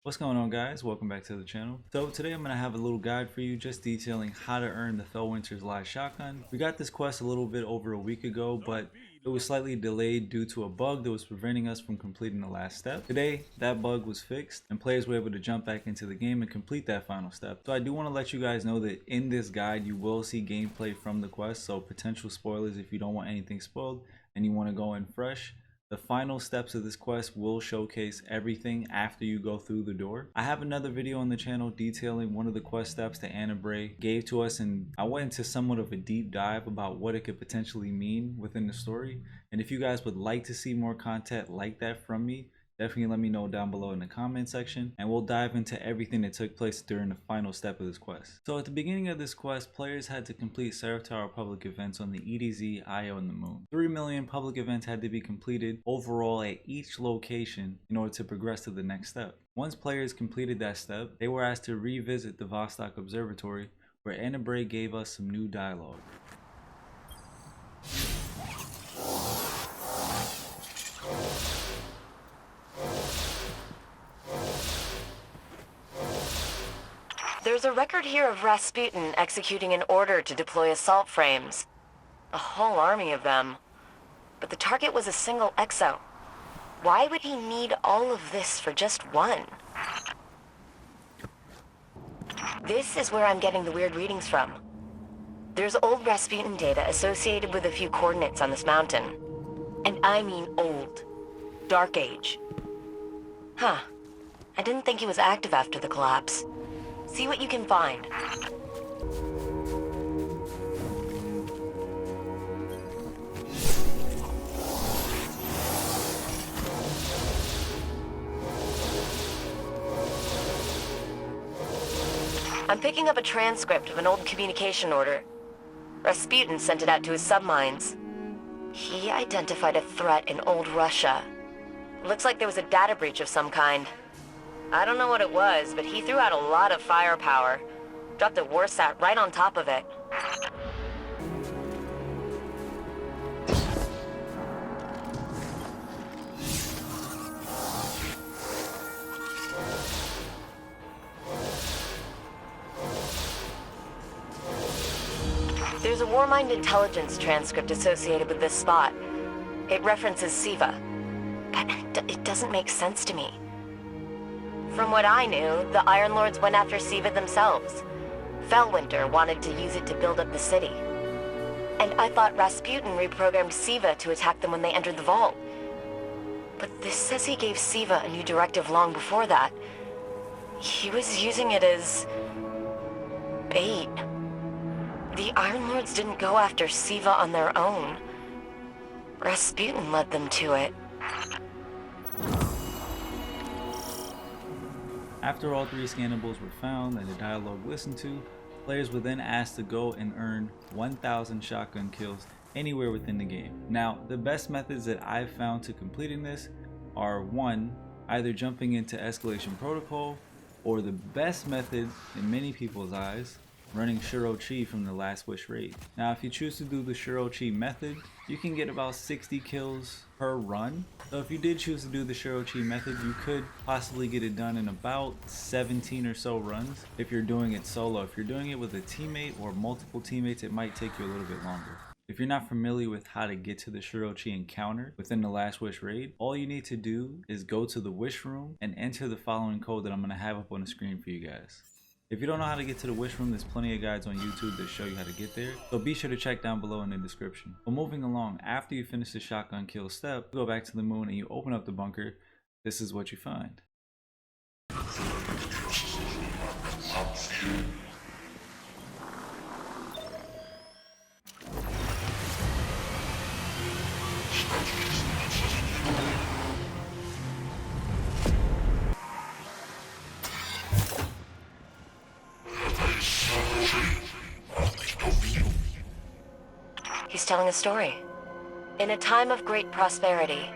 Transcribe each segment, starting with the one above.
What's going on, guys? Welcome back to the channel. So today I'm going to have a little guide for you just detailing how to earn the Felwinter's light shotgun. We got this quest a little bit over a week ago, but it was slightly delayed due to a bug that was preventing us from completing the last step. Today that bug was fixed and players were able to jump back into the game and complete that final step. So I do want to let you guys know that in this guide you will see gameplay from the quest, so potential spoilers if you don't want anything spoiled and you want to go in fresh. The final steps of this quest will showcase everything after you go through the door. I have another video on the channel detailing one of the quest steps that Anna Bray gave to us, and I went into somewhat of a deep dive about what it could potentially mean within the story. And if you guys would like to see more content like that from me, definitely let me know down below in the comment section, and we'll dive into everything that took place during the final step of this quest. So at the beginning of this quest, players had to complete Tower public events on the EDZ, Io, and the Moon. 3 million public events had to be completed overall at each location in order to progress to the next step. Once players completed that step, they were asked to revisit the Vostok Observatory, where Anna Bray gave us some new dialogue. There's a record here of Rasputin executing an order to deploy assault frames. A whole army of them. But the target was a single exo. Why would he need all of this for just one? This is where I'm getting the weird readings from. There's old Rasputin data associated with a few coordinates on this mountain. And I mean old. Dark Age. Huh. I didn't think he was active after the collapse. See what you can find. I'm picking up a transcript of an old communication order. Rasputin sent it out to his submines. He identified a threat in old Russia. Looks like there was a data breach of some kind. I don't know what it was, but he threw out a lot of firepower. Dropped a warsat right on top of it. There's a Warmind intelligence transcript associated with this spot. It references SIVA. But it doesn't make sense to me. From what I knew, the Iron Lords went after SIVA themselves. Felwinter wanted to use it to build up the city. And I thought Rasputin reprogrammed SIVA to attack them when they entered the vault. But this says he gave SIVA a new directive long before that. He was using it as bait. The Iron Lords didn't go after SIVA on their own. Rasputin led them to it. After all 3 scannables were found and the dialogue listened to, players were then asked to go and earn 1,000 shotgun kills anywhere within the game. Now, the best methods that I've found to completing this are 1. Either jumping into escalation protocol, or the best method in many people's eyes, running Shirochi from the Last Wish raid. Now if you choose to do the Shirochi method, you can get about 60 kills per run. So if you did choose to do the Shirochi method, you could possibly get it done in about 17 or so runs if you're doing it solo. If you're doing it with a teammate or multiple teammates, it might take you a little bit longer. If you're not familiar with how to get to the Shirochi encounter within the Last Wish raid, all you need to do is go to the Wish Room and enter the following code that I'm going to have up on the screen for you guys. If you don't know how to get to the Wish Room, there's plenty of guides on YouTube that show you how to get there, so be sure to check down below in the description. But moving along, after you finish the shotgun kill step, you go back to the moon and you open up the bunker. This is what you find. He's telling a story. In a time of great prosperity,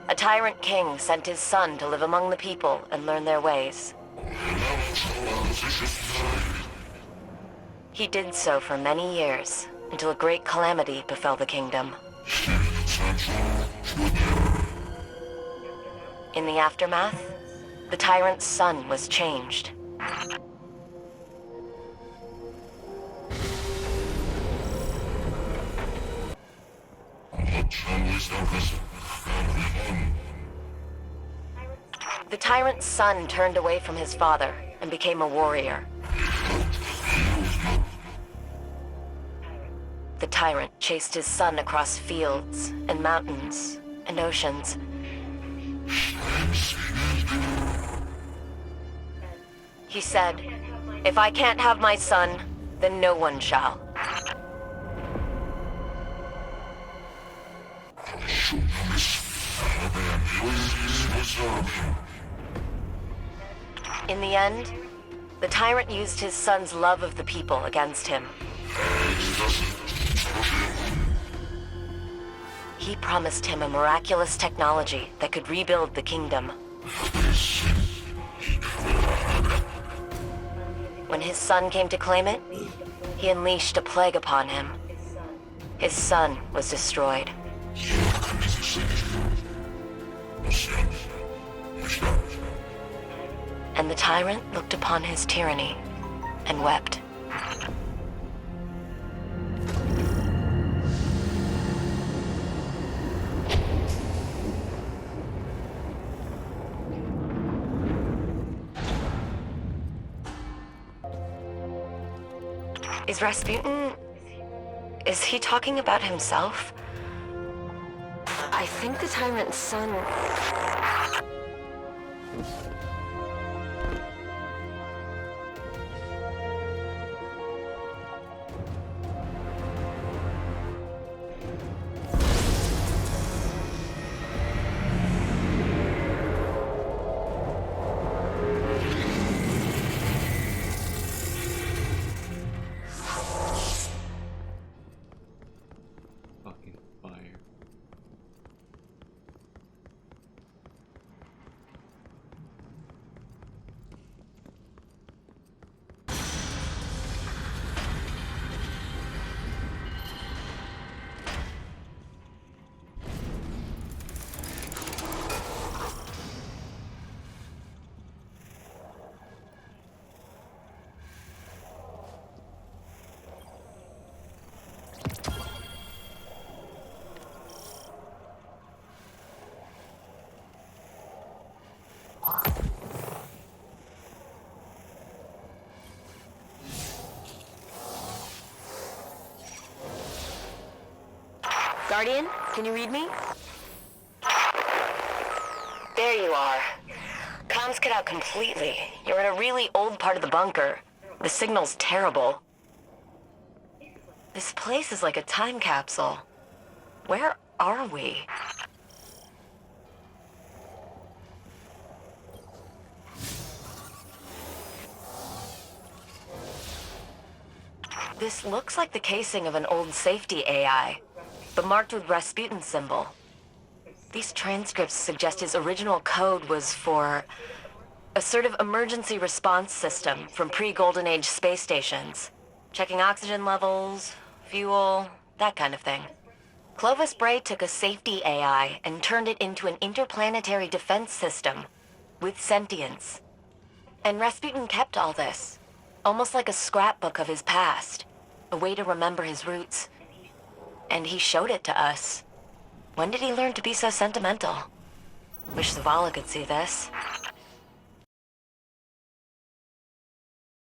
a tyrant king sent his son to live among the people and learn their ways. He did so for many years, until a great calamity befell the kingdom. In the aftermath, the tyrant's son was changed. The tyrant's son turned away from his father and became a warrior. The tyrant chased his son across fields and mountains and oceans. He said, "If I can't have my son, then no one shall." In the end, the tyrant used his son's love of the people against him. He promised him a miraculous technology that could rebuild the kingdom. When his son came to claim it, he unleashed a plague upon him. His son was destroyed. And the tyrant looked upon his tyranny and wept. Is Rasputin... is he talking about himself? I think the tyrant's son... Fucking fire. Guardian, can you read me? There you are. Comms cut out completely. You're in a really old part of the bunker. The signal's terrible. This place is like a time capsule. Where are we? This looks like the casing of an old safety AI, but marked with Rasputin's symbol. These transcripts suggest his original code was for a sort of emergency response system from pre-Golden Age space stations. Checking oxygen levels, fuel, that kind of thing. Clovis Bray took a safety AI and turned it into an interplanetary defense system with sentience. And Rasputin kept all this, almost like a scrapbook of his past, a way to remember his roots. And he showed it to us. When did he learn to be so sentimental? Wish Zavala could see this.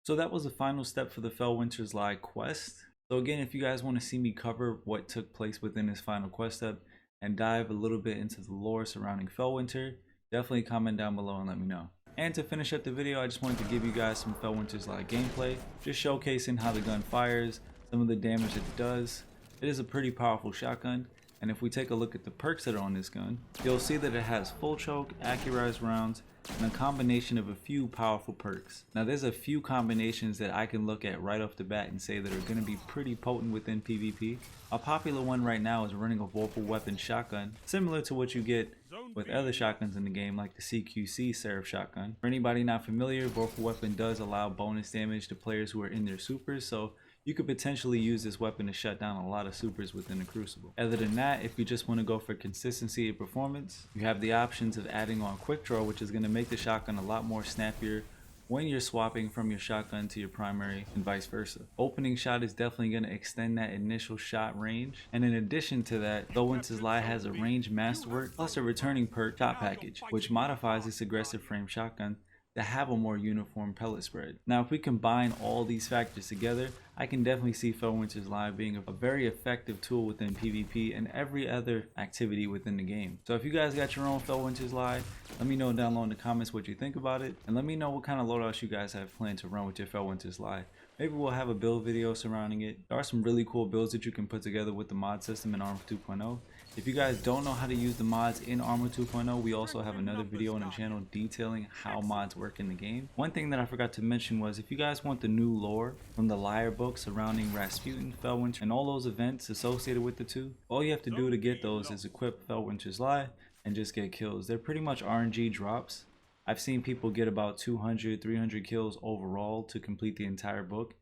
So that was the final step for the Felwinter's Lie quest. So again, if you guys want to see me cover what took place within this final quest step and dive a little bit into the lore surrounding Felwinter, definitely comment down below and let me know. And to finish up the video, I just wanted to give you guys some Felwinter's Lie gameplay, just showcasing how the gun fires, some of the damage it does. It is a pretty powerful shotgun, and if we take a look at the perks that are on this gun, you'll see that it has full choke, accurized rounds, and a combination of a few powerful perks. Now there's a few combinations that I can look at right off the bat and say that are going to be pretty potent within PvP. A popular one right now is running a vorpal weapon shotgun, similar to what you get with other shotguns in the game like the CQC Seraph shotgun. For anybody not familiar, vorpal weapon does allow bonus damage to players who are in their supers, so you could potentially use this weapon to shut down a lot of supers within the Crucible. Other than that, if you just want to go for consistency of performance, you have the options of adding on quick draw, which is going to make the shotgun a lot more snappier when you're swapping from your shotgun to your primary and vice versa. Opening shot is definitely going to extend that initial shot range, and in addition to that, Felwinter's Lie has a range masterwork plus a returning perk shot package, which modifies this aggressive frame shotgun to have a more uniform pellet spread. Now if we combine all these factors together, I can definitely see Felwinter's Lie being a very effective tool within PvP and every other activity within the game. So if you guys got your own Felwinter's Lie, let me know down below in the comments what you think about it, and let me know what kind of loadouts you guys have planned to run with your Felwinter's Lie. Maybe we'll have a build video surrounding it. There are some really cool builds that you can put together with the mod system in Arma 2.0. If you guys don't know how to use the mods in Arma 2.0, we also have another video on the channel detailing how mods work in the game. One thing that I forgot to mention was if you guys want the new lore from the Liar book surrounding Rasputin, Felwinter, and all those events associated with the two, all you have to do to get those is equip Felwinter's Lie and just get kills. They're pretty much RNG drops. I've seen people get about 200, 300 kills overall to complete the entire book.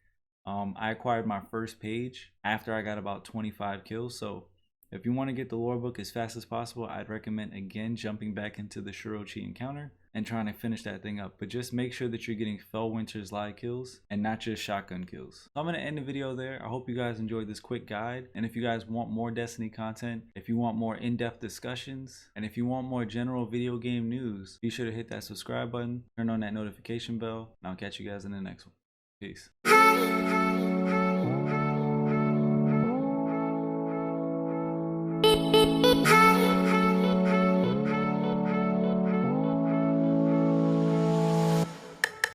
I acquired my first page after I got about 25 kills, so if you want to get the lore book as fast as possible, I'd recommend again jumping back into the Shirochi encounter and trying to finish that thing up. But just make sure that you're getting Felwinter's Lie kills and not just shotgun kills. So I'm going to end the video there. I hope you guys enjoyed this quick guide. And if you guys want more Destiny content, if you want more in-depth discussions, and if you want more general video game news, be sure to hit that subscribe button, turn on that notification bell, and I'll catch you guys in the next one. Peace.